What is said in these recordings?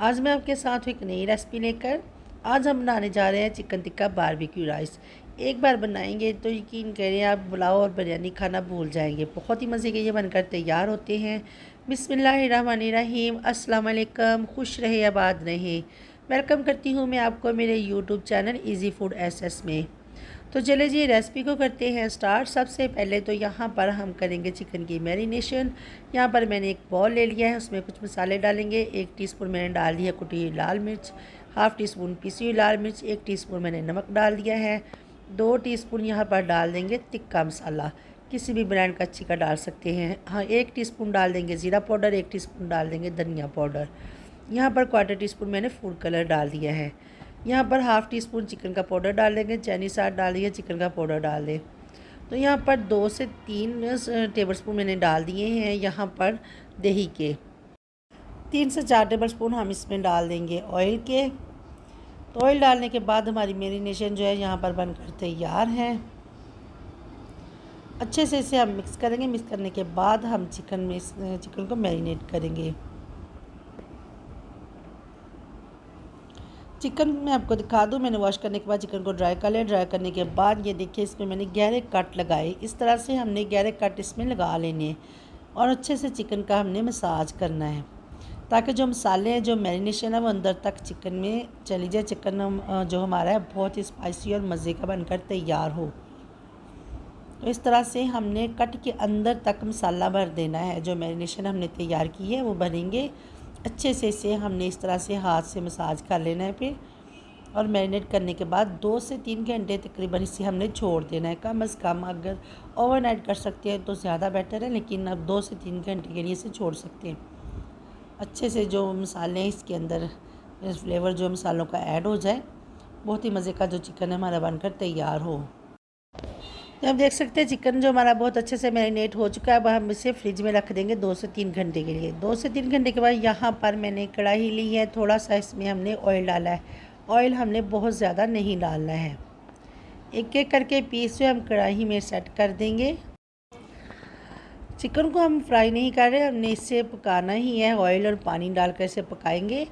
आज मैं आपके साथ एक नई रेसिपी लेकर आज हम बनाने जा रहे हैं चिकन टिक्का बारबेक्यू राइस। एक बार बनाएंगे तो यकीन करें आप पुलाव और बिरयानी खाना भूल जाएंगे। बहुत ही मज़े के ये बनकर तैयार होते हैं। बिस्मिल्लाहिर्रहमानिर्रहीम। अस्सलाम वालेकुम। खुश रहे आबाद रहे। वेलकम करती हूँ मैं आपको मेरे YouTube channel easy food SS में। तो चले जी रेसिपी को करते हैं स्टार्ट। सबसे पहले तो यहाँ पर हम करेंगे चिकन की मैरिनेशन। यहाँ पर मैंने एक बॉल ले लिया है, उसमें कुछ मसाले डालेंगे। 1 टीस्पून मैंने डाल दिया कुटी हुई लाल मिर्च, हाफ़ टी स्पून पिसी हुई लाल मिर्च, 1 टीस्पून मैंने नमक डाल दिया है। 2 टीस्पून यहाँ पर डाल देंगे तिक्का मसाला, किसी भी ब्रांड का अच्छी का डाल सकते हैं। हाँ, 1 टीस्पून डाल देंगे ज़ीरा पाउडर, 1 टीस्पून डाल देंगे धनिया पाउडर। यहाँ पर 1/4 टीस्पून मैंने फूड कलर डाल दिया है। यहाँ पर हाफ़ टी स्पून चिकन का पाउडर डाल देंगे, चाइनीज़ सॉस डाल दिए, चिकन का पाउडर डाल दें। तो यहाँ पर 2 से 3 टेबलस्पून मैंने डाल दिए हैं। यहाँ पर दही के 3 से 4 टेबलस्पून हम इसमें डाल देंगे ऑयल के। तो ऑयल डालने के बाद हमारी मैरिनेशन जो है यहाँ पर बनकर तैयार है। अच्छे से इसे हम मिक्स करेंगे। मिक्स करने के बाद हम चिकन को मैरिनेट करेंगे। चिकन मैं आपको दिखा दूँ, मैंने वॉश करने के बाद चिकन को ड्राई कर लिया। ड्राई करने के बाद ये देखिए इसमें मैंने गहरे कट लगाए। इस तरह से हमने गहरे कट इसमें लगा लेने हैं और अच्छे से चिकन का हमने मसाज करना है ताकि जो मसाले हैं, जो मैरिनेशन है, वो अंदर तक चिकन में चली जाए। चिकन जो हमारा है बहुत ही स्पाइसी और मज़े का बनकर तैयार हो। तो इस तरह से हमने कट के अंदर तक मसाला भर देना है। जो मैरिनेशन हमने तैयार की है वो भरेंगे। अच्छे से इसे हमने इस तरह से हाथ से मसाज कर लेना है फिर। और मैरिनेट करने के बाद 2 से 3 घंटे तकरीबन इसे हमने छोड़ देना है। कम अज़ कम अगर ओवरनाइट कर सकते हैं तो ज़्यादा बेटर है, लेकिन अब 2 से 3 घंटे के लिए इसे छोड़ सकते हैं। अच्छे से जो मसाले हैं इसके अंदर फ्लेवर जो मसालों का ऐड हो जाए, बहुत ही मज़े का जो चिकन है हमारा बनकर तैयार हो। तो आप देख सकते हैं चिकन जो हमारा बहुत अच्छे से मैरिनेट हो चुका है। अब हम इसे फ्रिज में रख देंगे 2 से 3 घंटे के लिए। 2 से 3 घंटे के बाद यहाँ पर मैंने कढ़ाई ली है। थोड़ा सा इसमें हमने ऑयल डाला है। ऑयल हमने बहुत ज़्यादा नहीं डालना है। एक एक करके पीस जो हम कढ़ाई में सेट कर देंगे। चिकन को हम फ्राई नहीं कर रहे, हमने इसे पकाना ही है। ऑयल और पानी डालकर इसे पकाएंगे।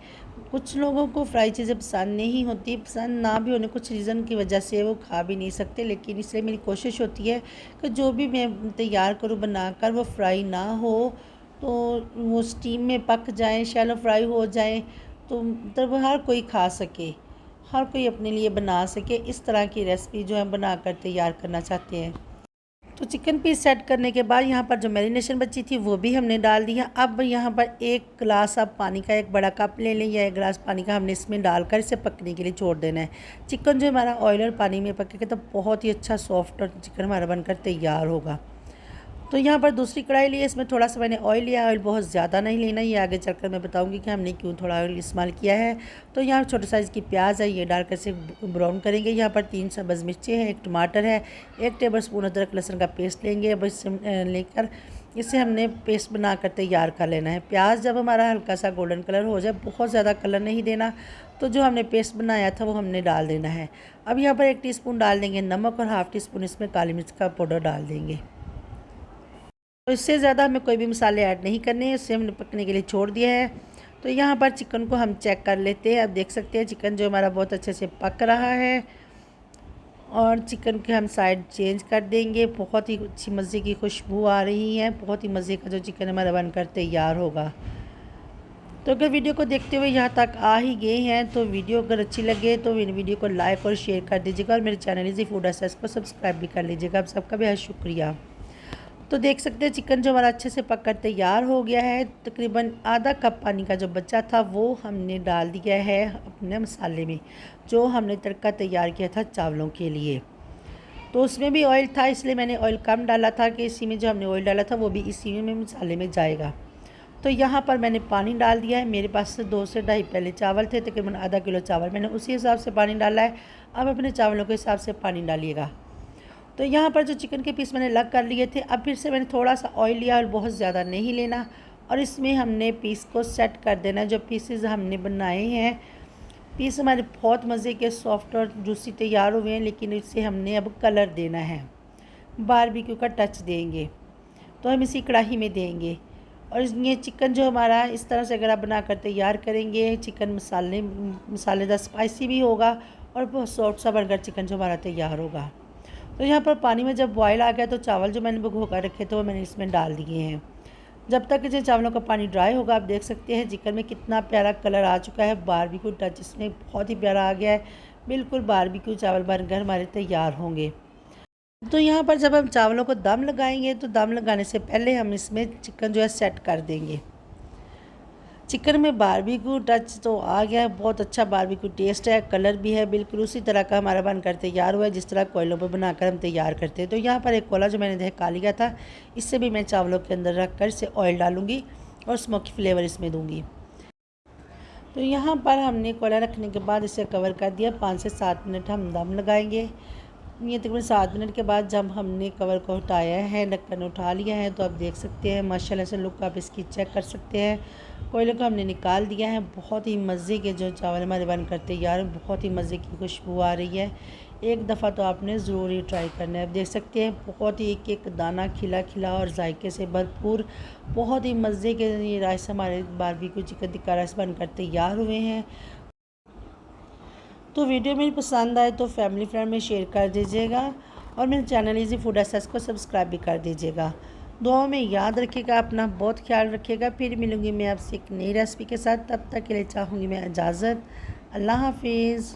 कुछ लोगों को फ्राई चीज़ें पसंद नहीं होती, पसंद ना भी होने कुछ रीज़न की वजह से वो खा भी नहीं सकते, लेकिन इसलिए मेरी कोशिश होती है कि जो भी मैं तैयार करूँ बनाकर वो फ्राई ना हो, तो वो स्टीम में पक जाए, शैलो फ्राई हो जाए, तो तब हर कोई खा सके, हर कोई अपने लिए बना सके। इस तरह की रेसिपी जो है बनाकर तैयार करना चाहते हैं। तो चिकन पीस सेट करने के बाद यहाँ पर जो मैरिनेशन बची थी वो भी हमने डाल दिया। अब यहाँ पर 1 गिलास आप पानी का, 1 बड़ा कप ले लें या 1 गिलास पानी का, हमने इसमें डालकर इसे पकने के लिए छोड़ देना है। चिकन जो हमारा ऑयल और पानी में पकेगा तो बहुत ही अच्छा सॉफ्ट और चिकन हमारा बनकर तैयार होगा। तो यहाँ पर दूसरी कढ़ाई ली है, इसमें थोड़ा सा मैंने ऑयल लिया। ऑयल बहुत ज़्यादा नहीं लेना, ये आगे चलकर मैं बताऊँगी कि हमने क्यों थोड़ा ऑयल इस्तेमाल किया है। तो यहाँ छोटे साइज़ की प्याज है, ये डालकर इसे ब्राउन करेंगे। यहाँ पर 3 सब्ज़ मिर्चें हैं, 1 टमाटर है, 1 टेबलस्पून अदरक लहसुन का पेस्ट लेंगे। अब इसे लेकर इसे हमने पेस्ट बनाकर तैयार कर लेना है। प्याज जब हमारा हल्का सा गोल्डन कलर हो जाए, बहुत ज़्यादा कलर नहीं देना, तो जो हमने पेस्ट बनाया था वो हमने डाल देना है। अब यहाँ पर 1 टीस्पून डाल देंगे नमक और हाफ़ टी स्पून इसमें काली मिर्च का पाउडर डाल देंगे। तो इससे ज़्यादा हमें कोई भी मसाले ऐड नहीं करने हैं, इसे हमने पकने के लिए छोड़ दिया है। तो यहाँ पर चिकन को हम चेक कर लेते हैं। अब देख सकते हैं चिकन जो हमारा बहुत अच्छे से पक रहा है और चिकन के हम साइड चेंज कर देंगे। बहुत ही अच्छी मज़े की खुशबू आ रही है। बहुत ही मज़े का जो चिकन हमारा बनकर तैयार होगा। तो अगर वीडियो को देखते हुए यहाँ तक आ ही गए हैं तो वीडियो अगर अच्छी लगे तो मेरी वीडियो को लाइक और शेयर कर दीजिएगा और मेरे चैनल इजी फूड एसएस को सब्सक्राइब भी कर लीजिएगा। आप सबका बेहद शुक्रिया। तो देख सकते हैं चिकन जो हमारा अच्छे से पककर तैयार हो गया है। तकरीबन आधा कप पानी का जो बचा था वो हमने डाल दिया है अपने मसाले में, जो हमने तड़का तैयार किया था चावलों के लिए। तो उसमें भी ऑयल था, इसलिए मैंने ऑयल कम डाला था कि इसी में जो हमने ऑयल डाला था वो भी इसी में मसाले में जाएगा। तो यहाँ पर मैंने पानी डाल दिया है। मेरे पास 2 से ढाई पहले चावल थे, तकरीबन आधा किलो चावल, मैंने उसी हिसाब से पानी डाला है। अब अपने चावलों के हिसाब से पानी डालिएगा। तो यहाँ पर जो चिकन के पीस मैंने अलग कर लिए थे, अब फिर से मैंने थोड़ा सा ऑयल लिया और बहुत ज़्यादा नहीं लेना, और इसमें हमने पीस को सेट कर देना। जो पीसेस हमने बनाए हैं, पीस हमारे बहुत मज़े के सॉफ्ट और जूसी तैयार हुए हैं, लेकिन इसे हमने अब कलर देना है, बारबेक्यू का टच देंगे। तो हम इसी कढ़ाई में देंगे। और ये चिकन जो हमारा इस तरह से अगर आप बनाकर तैयार करेंगे, चिकन मसालेदार स्पाइसी भी होगा और बहुत सॉफ्ट सा बनकर चिकन जो हमारा तैयार होगा। तो यहाँ पर पानी में जब बॉयल आ गया तो चावल जो मैंने भिगो कर रखे थे वो मैंने इसमें डाल दिए हैं। जब तक जो चावलों का पानी ड्राई होगा, आप देख सकते हैं चिकन में कितना प्यारा कलर आ चुका है, बारबेक्यू टच इसमें बहुत ही प्यारा आ गया है। बिल्कुल बारबेक्यू चावल बनकर हमारे तैयार होंगे। तो यहाँ पर जब हम चावलों को दम लगाएंगे तो दम लगाने से पहले हम इसमें चिकन जो है सेट कर देंगे। चिकन में बारबेक्यू टच तो आ गया है, बहुत अच्छा बारबेक्यू टेस्ट है, कलर भी है बिल्कुल उसी तरह का हमारा बनकर तैयार हुआ है जिस तरह कोयलों पर बनाकर हम तैयार करते हैं। तो यहाँ पर एक कोयला जो मैंने दहका लिया था, इससे भी मैं चावलों के अंदर रख कर इसे ऑयल डालूँगी और स्मोकी फ्लेवर इसमें दूँगी। तो यहाँ पर हमने कोयला रखने के बाद इसे कवर कर दिया। 5 से 7 मिनट हम दम लगाएंगे। ये तकरीबन 7 मिनट के बाद जब हमने कवर को हटाया है, ढक्कन उठा लिया है, तो आप देख सकते हैं माशाल्लाह से लुक आप इसकी चेक कर सकते हैं। कोयले को हमने निकाल दिया है। बहुत ही मज़े के जो चावल हमारे बनकर तैयार हैं, बहुत ही मज़े की खुशबू आ रही है। एक दफ़ा तो आपने ज़रूर ही ट्राई करना है। आप देख सकते हैं बहुत ही एक एक दाना खिला खिला और जायके से भरपूर बहुत ही मज़े के ये राइस हमारे बारबेक्यू चिकन टिक्का राइस बनकर तैयार हुए हैं। तो वीडियो मेरी पसंद आए तो फैमिली फ्रेंड में शेयर कर दीजिएगा और मेरे चैनल इजी फूड एसेस को सब्सक्राइब भी कर दीजिएगा। दुआओं में याद रखिएगा, अपना बहुत ख्याल रखिएगा। फिर मिलूँगी मैं आपसे एक नई रेसिपी के साथ, तब तक के लिए चाहूँगी मैं इजाज़त। अल्लाह हाफिज़।